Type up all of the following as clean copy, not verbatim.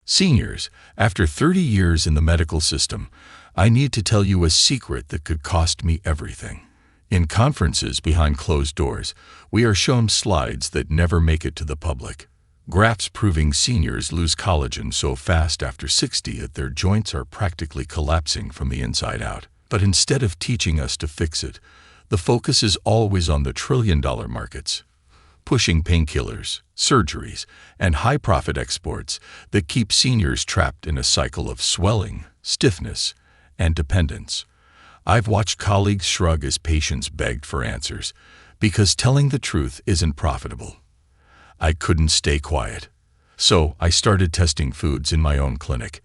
Seniors, after 30 years in the medical system, I need to tell you a secret that could cost me everything. In conferences behind closed doors, we are shown slides that never make it to the public. Graphs proving seniors lose collagen so fast after 60 that their joints are practically collapsing from the inside out. But instead of teaching us to fix it, the focus is always on the trillion-dollar markets, pushing painkillers, surgeries, and high-profit exports that keep seniors trapped in a cycle of swelling, stiffness, and dependence. I've watched colleagues shrug as patients begged for answers because telling the truth isn't profitable. I couldn't stay quiet. So I started testing foods in my own clinic,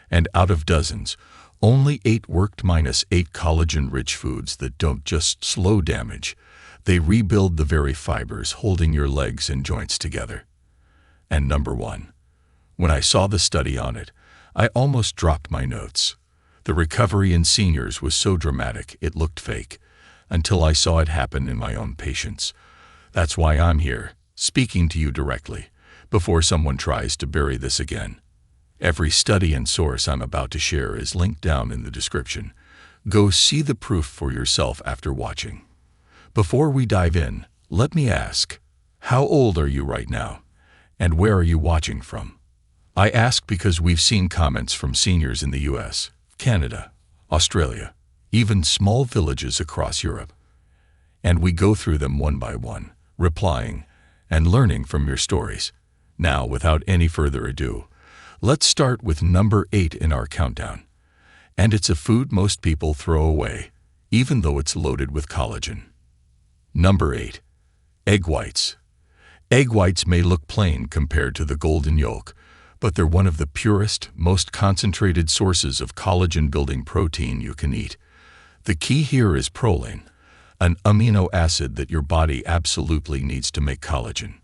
and out of dozens, only 8 worked. -8 collagen-rich foods that don't just slow damage, they rebuild the very fibers holding your legs and joints together. And number 1. When I saw the study on it, I almost dropped my notes. The recovery in seniors was so dramatic it looked fake, until I saw it happen in my own patients. That's why I'm here, speaking to you directly, before someone tries to bury this again. Every study and source I'm about to share is linked down in the description. Go see the proof for yourself after watching. Before we dive in, let me ask, how old are you right now? And where are you watching from? I ask because we've seen comments from seniors in the US, Canada, Australia, even small villages across Europe. And we go through them one by one, replying and learning from your stories. Now, without any further ado, let's start with number 8 in our countdown. And it's a food most people throw away, even though it's loaded with collagen. Number 8. Egg whites. Egg whites may look plain compared to the golden yolk, but they're one of the purest, most concentrated sources of collagen-building protein you can eat. The key here is proline, an amino acid that your body absolutely needs to make collagen.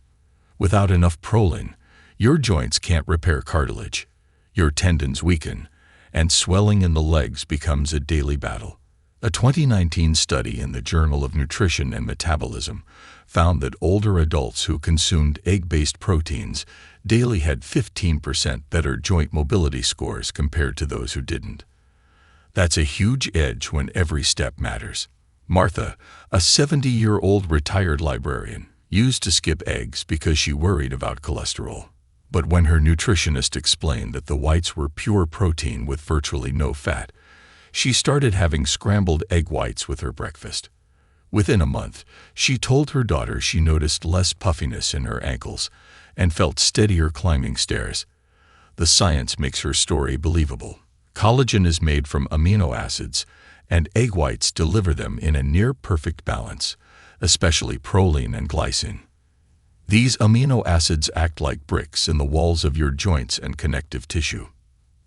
Without enough proline, your joints can't repair cartilage, your tendons weaken, and swelling in the legs becomes a daily battle. A 2019 study in the Journal of Nutrition and Metabolism found that older adults who consumed egg-based proteins daily had 15% better joint mobility scores compared to those who didn't. That's a huge edge when every step matters. Martha, a 70-year-old retired librarian, used to skip eggs because she worried about cholesterol. But when her nutritionist explained that the whites were pure protein with virtually no fat, she started having scrambled egg whites with her breakfast. Within a month, she told her daughter she noticed less puffiness in her ankles and felt steadier climbing stairs. The science makes her story believable. Collagen is made from amino acids, and egg whites deliver them in a near-perfect balance, especially proline and glycine. These amino acids act like bricks in the walls of your joints and connective tissue.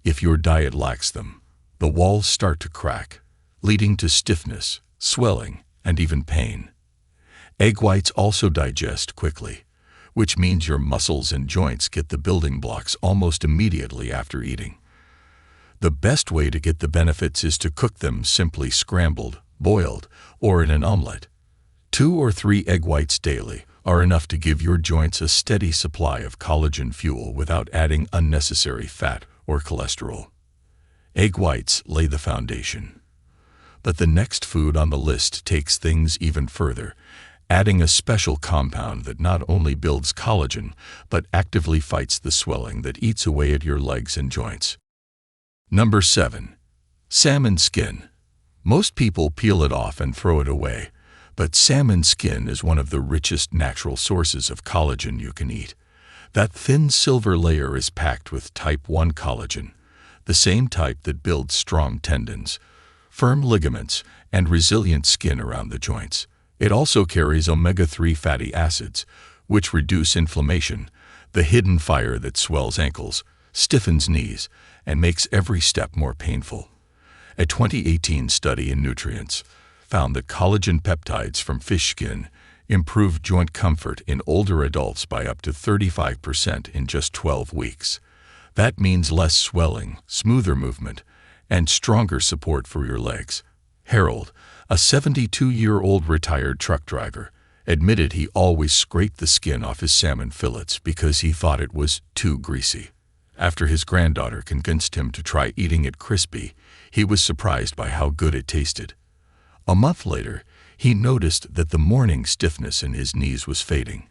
If your diet lacks them, the walls start to crack, leading to stiffness, swelling, and even pain. Egg whites also digest quickly, which means your muscles and joints get the building blocks almost immediately after eating. The best way to get the benefits is to cook them simply scrambled, boiled, or in an omelette. 2 or 3 egg whites daily are enough to give your joints a steady supply of collagen fuel without adding unnecessary fat or cholesterol. Egg whites lay the foundation. But the next food on the list takes things even further, adding a special compound that not only builds collagen, but actively fights the swelling that eats away at your legs and joints. Number 7. Salmon skin. Most people peel it off and throw it away, but salmon skin is one of the richest natural sources of collagen you can eat. That thin silver layer is packed with type 1 collagen, the same type that builds strong tendons, firm ligaments, and resilient skin around the joints. It also carries omega-3 fatty acids, which reduce inflammation, the hidden fire that swells ankles, stiffens knees, and makes every step more painful. A 2018 study in Nutrients found that collagen peptides from fish skin improved joint comfort in older adults by up to 35% in just 12 weeks. That means less swelling, smoother movement, and stronger support for your legs. Harold, a 72-year-old retired truck driver, admitted he always scraped the skin off his salmon fillets because he thought it was too greasy. After his granddaughter convinced him to try eating it crispy, he was surprised by how good it tasted. A month later, he noticed that the morning stiffness in his knees was fading,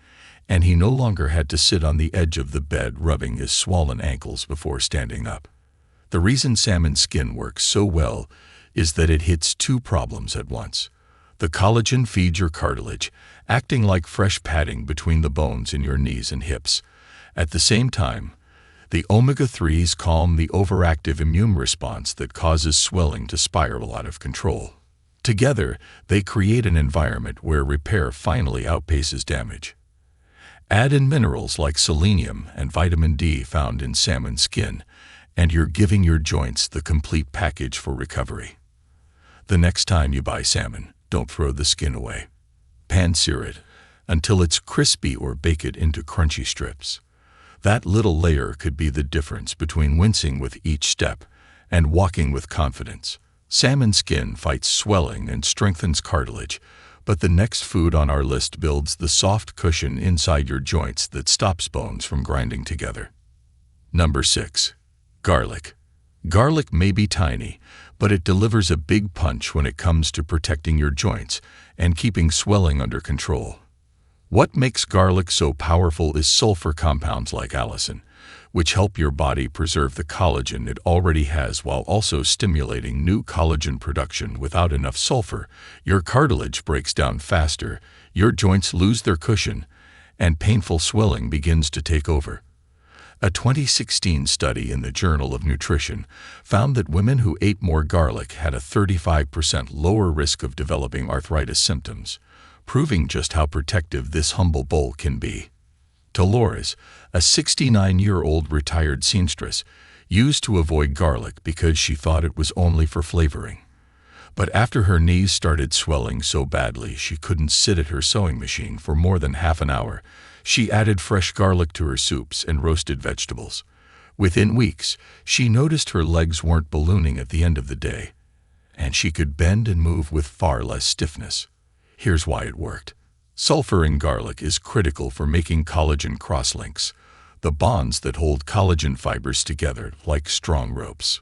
and he no longer had to sit on the edge of the bed rubbing his swollen ankles before standing up. The reason salmon skin works so well is that it hits two problems at once. The collagen feeds your cartilage, acting like fresh padding between the bones in your knees and hips. At the same time, the omega-3s calm the overactive immune response that causes swelling to spiral out of control. Together, they create an environment where repair finally outpaces damage. Add in minerals like selenium and vitamin D found in salmon skin, and you're giving your joints the complete package for recovery. The next time you buy salmon, don't throw the skin away. Pan-sear it until it's crispy or bake it into crunchy strips. That little layer could be the difference between wincing with each step and walking with confidence. Salmon skin fights swelling and strengthens cartilage, but the next food on our list builds the soft cushion inside your joints that stops bones from grinding together. Number 6. Garlic. Garlic may be tiny, but it delivers a big punch when it comes to protecting your joints and keeping swelling under control. What makes garlic so powerful is sulfur compounds like allicin, which help your body preserve the collagen it already has while also stimulating new collagen production. Without enough sulfur, your cartilage breaks down faster, your joints lose their cushion, and painful swelling begins to take over. A 2016 study in the Journal of Nutrition found that women who ate more garlic had a 35% lower risk of developing arthritis symptoms, proving just how protective this humble bowl can be. Dolores, a 69-year-old retired seamstress, used to avoid garlic because she thought it was only for flavoring. But after her knees started swelling so badly she couldn't sit at her sewing machine for more than half an hour, she added fresh garlic to her soups and roasted vegetables. Within weeks, she noticed her legs weren't ballooning at the end of the day, and she could bend and move with far less stiffness. Here's why it worked. Sulfur in garlic is critical for making collagen crosslinks, the bonds that hold collagen fibers together like strong ropes.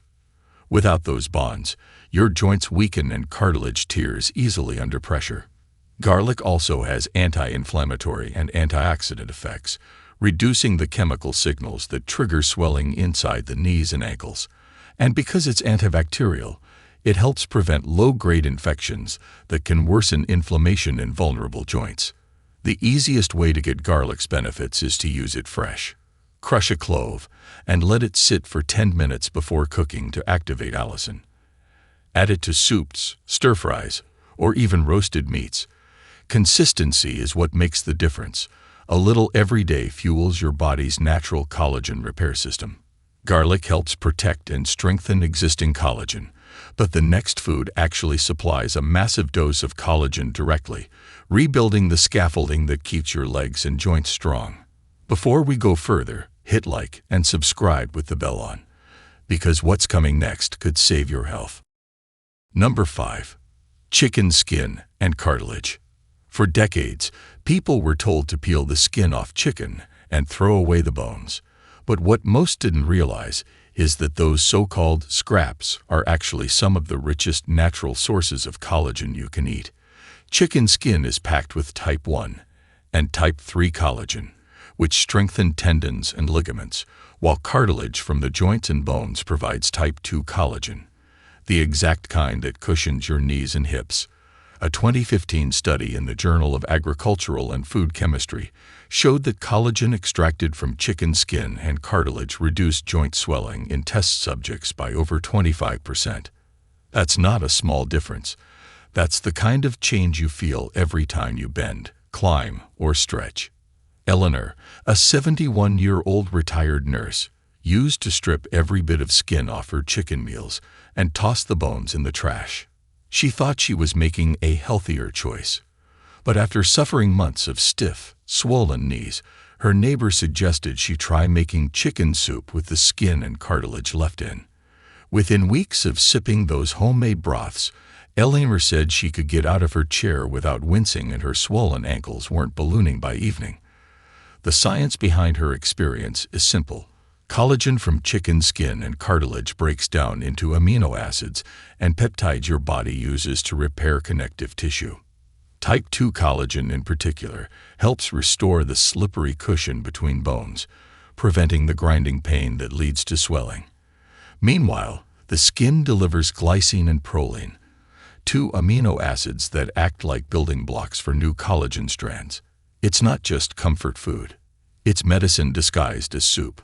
Without those bonds, your joints weaken and cartilage tears easily under pressure. Garlic also has anti-inflammatory and antioxidant effects, reducing the chemical signals that trigger swelling inside the knees and ankles. And because it's antibacterial, it helps prevent low-grade infections that can worsen inflammation in vulnerable joints. The easiest way to get garlic's benefits is to use it fresh. Crush a clove and let it sit for 10 minutes before cooking to activate allicin. Add it to soups, stir-fries, or even roasted meats. Consistency is what makes the difference. A little every day fuels your body's natural collagen repair system. Garlic helps protect and strengthen existing collagen, but the next food actually supplies a massive dose of collagen directly, rebuilding the scaffolding that keeps your legs and joints strong. Before we go further, hit like and subscribe with the bell on, because what's coming next could save your health. Number 5. Chicken skin and cartilage. For decades, people were told to peel the skin off chicken and throw away the bones. But what most didn't realize is that those so-called scraps are actually some of the richest natural sources of collagen you can eat. Chicken skin is packed with type 1 and type 3 collagen, which strengthen tendons and ligaments, while cartilage from the joints and bones provides type 2 collagen, the exact kind that cushions your knees and hips. A 2015 study in the Journal of Agricultural and Food Chemistry showed that collagen extracted from chicken skin and cartilage reduced joint swelling in test subjects by over 25%. That's not a small difference. That's the kind of change you feel every time you bend, climb, or stretch. Eleanor, a 71-year-old retired nurse, used to strip every bit of skin off her chicken meals and toss the bones in the trash. She thought she was making a healthier choice. But after suffering months of stiff, swollen knees, her neighbor suggested she try making chicken soup with the skin and cartilage left in. Within weeks of sipping those homemade broths, Eleanor said she could get out of her chair without wincing and her swollen ankles weren't ballooning by evening. The science behind her experience is simple. Collagen from chicken skin and cartilage breaks down into amino acids and peptides your body uses to repair connective tissue. Type 2 collagen in particular helps restore the slippery cushion between bones, preventing the grinding pain that leads to swelling. Meanwhile, the skin delivers glycine and proline, two amino acids that act like building blocks for new collagen strands. It's not just comfort food. It's medicine disguised as soup.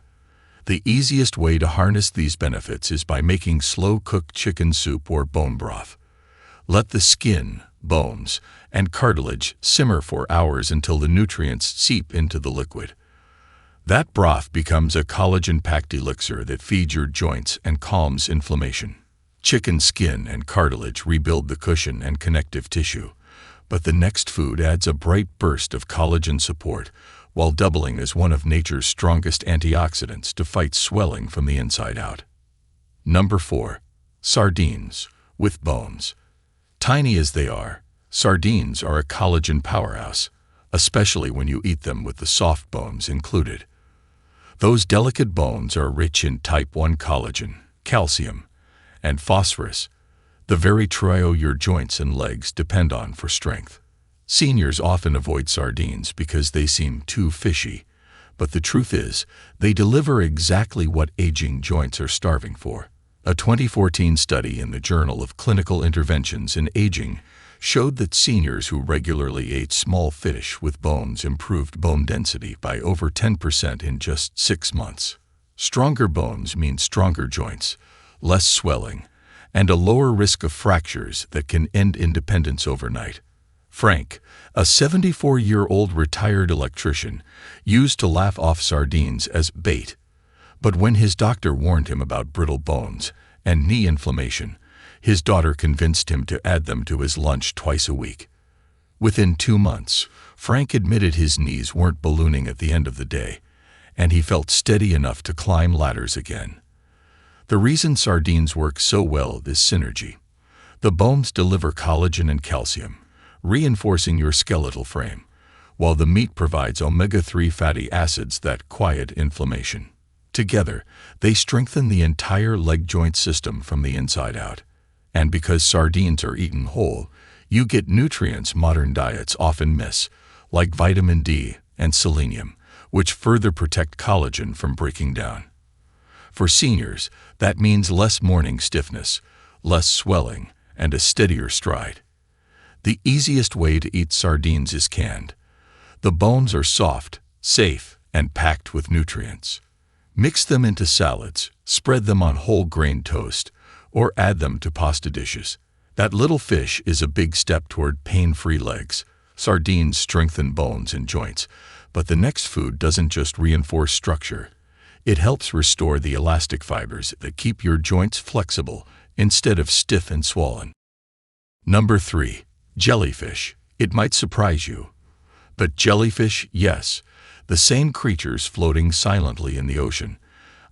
The easiest way to harness these benefits is by making slow-cooked chicken soup or bone broth. Let the skin, bones, and cartilage simmer for hours until the nutrients seep into the liquid. That broth becomes a collagen-packed elixir that feeds your joints and calms inflammation. Chicken skin and cartilage rebuild the cushion and connective tissue, but the next food adds a bright burst of collagen support, while doubling as one of nature's strongest antioxidants to fight swelling from the inside out. Number 4. Sardines with bones. Tiny as they are, sardines are a collagen powerhouse, especially when you eat them with the soft bones included. Those delicate bones are rich in type 1 collagen, calcium, and phosphorus, the very trio your joints and legs depend on for strength. Seniors often avoid sardines because they seem too fishy, but the truth is, they deliver exactly what aging joints are starving for. A 2014 study in the Journal of Clinical Interventions in Aging showed that seniors who regularly ate small fish with bones improved bone density by over 10% in just 6 months. Stronger bones mean stronger joints, less swelling, and a lower risk of fractures that can end independence overnight. Frank, a 74-year-old retired electrician, used to laugh off sardines as bait, but when his doctor warned him about brittle bones and knee inflammation, his daughter convinced him to add them to his lunch twice a week. Within 2 months, Frank admitted his knees weren't ballooning at the end of the day, and he felt steady enough to climb ladders again. The reason sardines work so well is synergy. The bones deliver collagen and calcium, reinforcing your skeletal frame, while the meat provides omega-3 fatty acids that quiet inflammation. Together, they strengthen the entire leg joint system from the inside out. And because sardines are eaten whole, you get nutrients modern diets often miss, like vitamin D and selenium, which further protect collagen from breaking down. For seniors, that means less morning stiffness, less swelling, and a steadier stride. The easiest way to eat sardines is canned. The bones are soft, safe, and packed with nutrients. Mix them into salads, spread them on whole grain toast, or add them to pasta dishes. That little fish is a big step toward pain-free legs. Sardines strengthen bones and joints, but the next food doesn't just reinforce structure. It helps restore the elastic fibers that keep your joints flexible instead of stiff and swollen. Number 3. Jellyfish. It might surprise you, but jellyfish, yes, the same creatures floating silently in the ocean,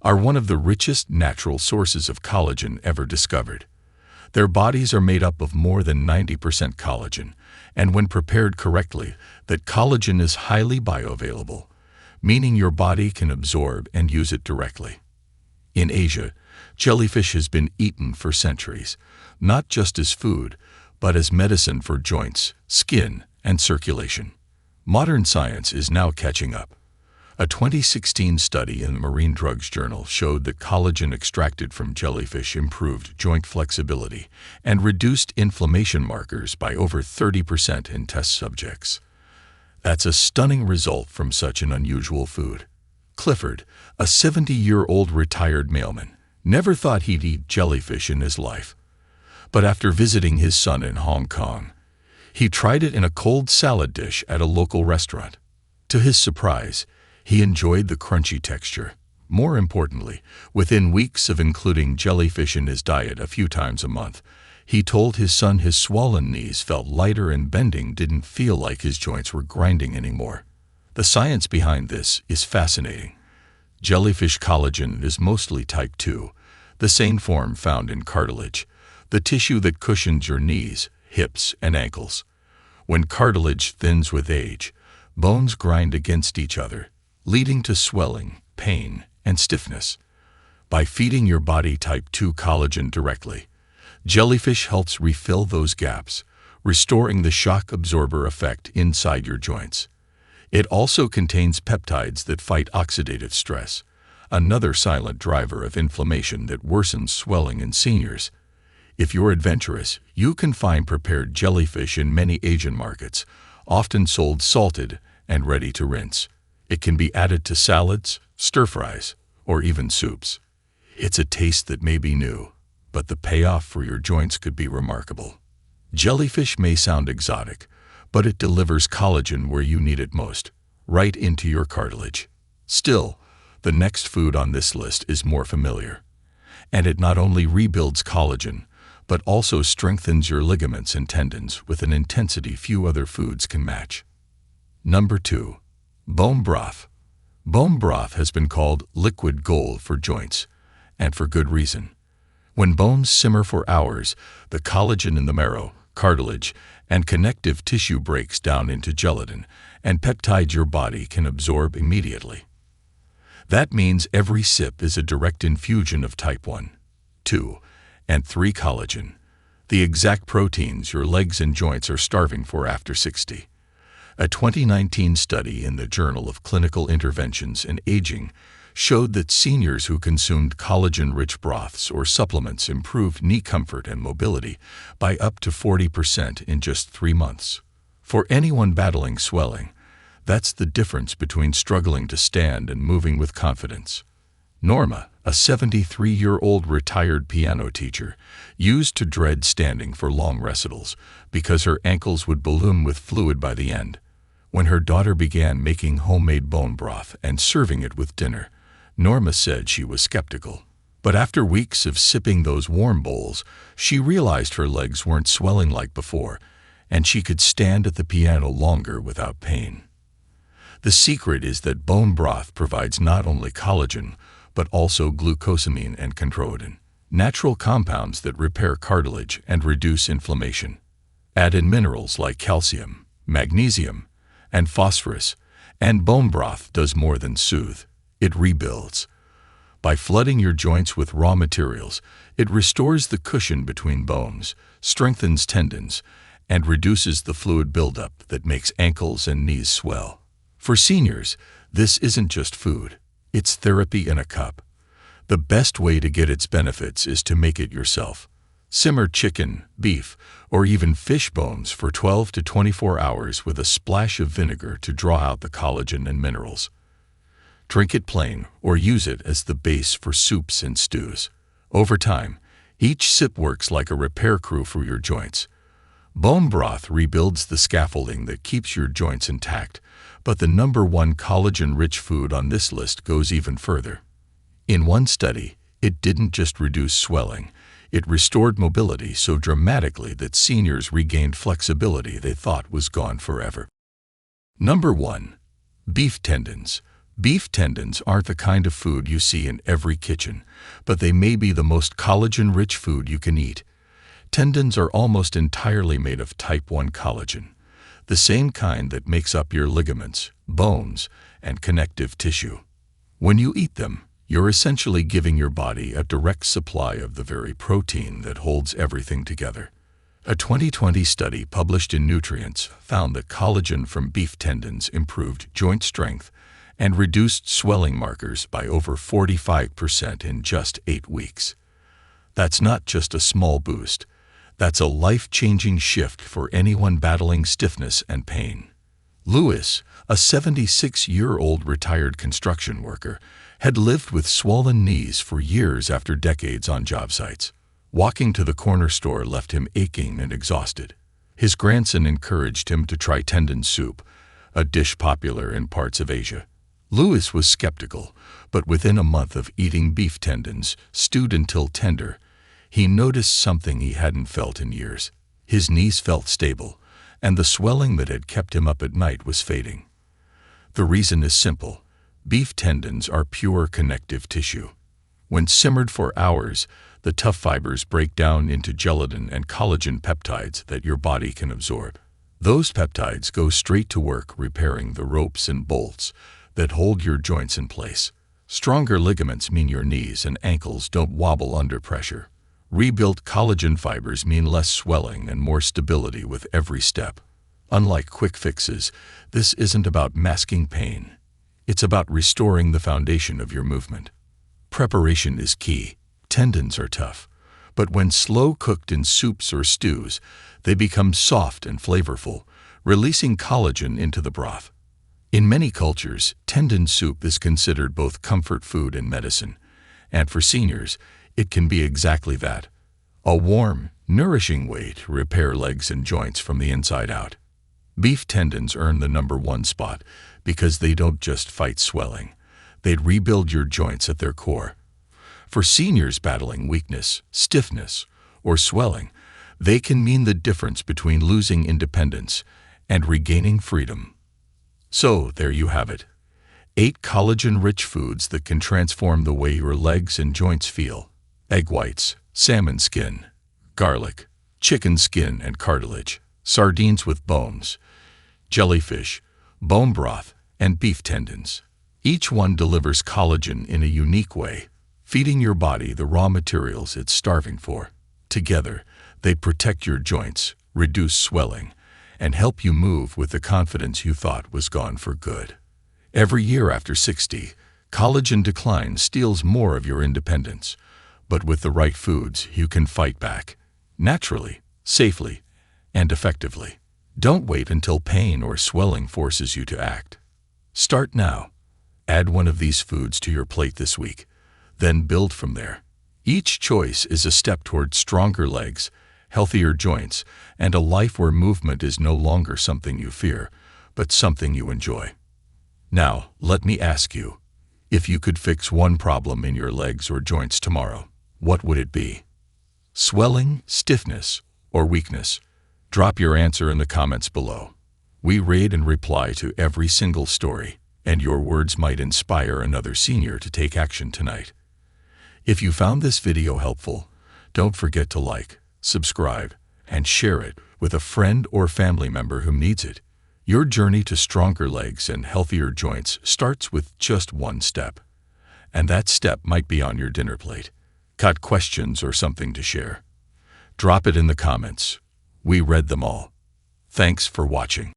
are one of the richest natural sources of collagen ever discovered. Their bodies are made up of more than 90% collagen, and when prepared correctly, that collagen is highly bioavailable, meaning your body can absorb and use it directly. In Asia, jellyfish has been eaten for centuries, not just as food, but as medicine for joints, skin, and circulation. Modern science is now catching up. A 2016 study in the Marine Drugs Journal showed that collagen extracted from jellyfish improved joint flexibility and reduced inflammation markers by over 30% in test subjects. That's a stunning result from such an unusual food. Clifford, a 70-year-old retired mailman, never thought he'd eat jellyfish in his life. But after visiting his son in Hong Kong, he tried it in a cold salad dish at a local restaurant. To his surprise, he enjoyed the crunchy texture. More importantly, within weeks of including jellyfish in his diet a few times a month, he told his son his swollen knees felt lighter and bending didn't feel like his joints were grinding anymore. The science behind this is fascinating. Jellyfish collagen is mostly type 2, the same form found in cartilage, the tissue that cushions your knees, hips, and ankles. When cartilage thins with age, bones grind against each other, leading to swelling, pain, and stiffness. By feeding your body type 2 collagen directly, jellyfish helps refill those gaps, restoring the shock absorber effect inside your joints. It also contains peptides that fight oxidative stress, another silent driver of inflammation that worsens swelling in seniors. If you're adventurous, you can find prepared jellyfish in many Asian markets, often sold salted and ready to rinse. It can be added to salads, stir-fries, or even soups. It's a taste that may be new, but the payoff for your joints could be remarkable. Jellyfish may sound exotic, but it delivers collagen where you need it most, right into your cartilage. Still, the next food on this list is more familiar. And it not only rebuilds collagen, but also strengthens your ligaments and tendons with an intensity few other foods can match. Number 2. Bone broth. Bone broth has been called liquid gold for joints, and for good reason. When bones simmer for hours, the collagen in the marrow, cartilage, and connective tissue breaks down into gelatin and peptides your body can absorb immediately. That means every sip is a direct infusion of type 1, 2, and 3 collagen, the exact proteins your legs and joints are starving for after 60. A 2019 study in the Journal of Clinical Interventions in Aging showed that seniors who consumed collagen-rich broths or supplements improved knee comfort and mobility by up to 40% in just 3 months. For anyone battling swelling, that's the difference between struggling to stand and moving with confidence. Norma, a 73-year-old retired piano teacher, used to dread standing for long recitals because her ankles would balloon with fluid by the end. When her daughter began making homemade bone broth and serving it with dinner, Norma said she was skeptical. But after weeks of sipping those warm bowls, she realized her legs weren't swelling like before, and she could stand at the piano longer without pain. The secret is that bone broth provides not only collagen, but also glucosamine and chondroitin, natural compounds that repair cartilage and reduce inflammation. Add in minerals like calcium, magnesium, and phosphorus, and bone broth does more than soothe. It rebuilds. By flooding your joints with raw materials, it restores the cushion between bones, strengthens tendons, and reduces the fluid buildup that makes ankles and knees swell. For seniors, this isn't just food. It's therapy in a cup. The best way to get its benefits is to make it yourself. Simmer chicken, beef, or even fish bones for 12 to 24 hours with a splash of vinegar to draw out the collagen and minerals. Drink it plain or use it as the base for soups and stews. Over time, each sip works like a repair crew for your joints. Bone broth rebuilds the scaffolding that keeps your joints intact, but the number 1 collagen-rich food on this list goes even further. In one study, it didn't just reduce swelling, it restored mobility so dramatically that seniors regained flexibility they thought was gone forever. Number 1. Beef tendons. Beef tendons aren't the kind of food you see in every kitchen, but they may be the most collagen-rich food you can eat. Tendons are almost entirely made of type 1 collagen, the same kind that makes up your ligaments, bones, and connective tissue. When you eat them, you're essentially giving your body a direct supply of the very protein that holds everything together. A 2020 study published in Nutrients found that collagen from beef tendons improved joint strength and reduced swelling markers by over 45% in just 8 weeks. That's not just a small boost. That's a life-changing shift for anyone battling stiffness and pain. Lewis, a 76-year-old retired construction worker, had lived with swollen knees for years after decades on job sites. Walking to the corner store left him aching and exhausted. His grandson encouraged him to try tendon soup, a dish popular in parts of Asia. Lewis was skeptical, but within a month of eating beef tendons, stewed until tender, he noticed something he hadn't felt in years. His knees felt stable, and the swelling that had kept him up at night was fading. The reason is simple. Beef tendons are pure connective tissue. When simmered for hours, the tough fibers break down into gelatin and collagen peptides that your body can absorb. Those peptides go straight to work repairing the ropes and bolts that hold your joints in place. Stronger ligaments mean your knees and ankles don't wobble under pressure. Rebuilt collagen fibers mean less swelling and more stability with every step. Unlike quick fixes, this isn't about masking pain. It's about restoring the foundation of your movement. Preparation is key. Tendons are tough, but when slow cooked in soups or stews, they become soft and flavorful, releasing collagen into the broth. In many cultures, tendon soup is considered both comfort food and medicine, and for seniors, it can be exactly that. A warm, nourishing way to repair legs and joints from the inside out. Beef tendons earn the #1 spot because they don't just fight swelling. They rebuild your joints at their core. For seniors battling weakness, stiffness, or swelling, they can mean the difference between losing independence and regaining freedom. So, there you have it. 8 collagen-rich foods that can transform the way your legs and joints feel. Egg whites, salmon skin, garlic, chicken skin and cartilage, sardines with bones, jellyfish, bone broth, and beef tendons. Each one delivers collagen in a unique way, feeding your body the raw materials it's starving for. Together, they protect your joints, reduce swelling, and help you move with the confidence you thought was gone for good. Every year after 60, collagen decline steals more of your independence, but with the right foods, you can fight back, naturally, safely, and effectively. Don't wait until pain or swelling forces you to act. Start now. Add one of these foods to your plate this week, then build from there. Each choice is a step toward stronger legs, healthier joints, and a life where movement is no longer something you fear, but something you enjoy. Now, let me ask you, if you could fix one problem in your legs or joints tomorrow, what would it be? Swelling, stiffness, or weakness? Drop your answer in the comments below. We read and reply to every single story, and your words might inspire another senior to take action tonight. If you found this video helpful, don't forget to like, subscribe, and share it with a friend or family member who needs it. Your journey to stronger legs and healthier joints starts with just one step. And that step might be on your dinner plate. Got questions or something to share? Drop it in the comments. We read them all. Thanks for watching.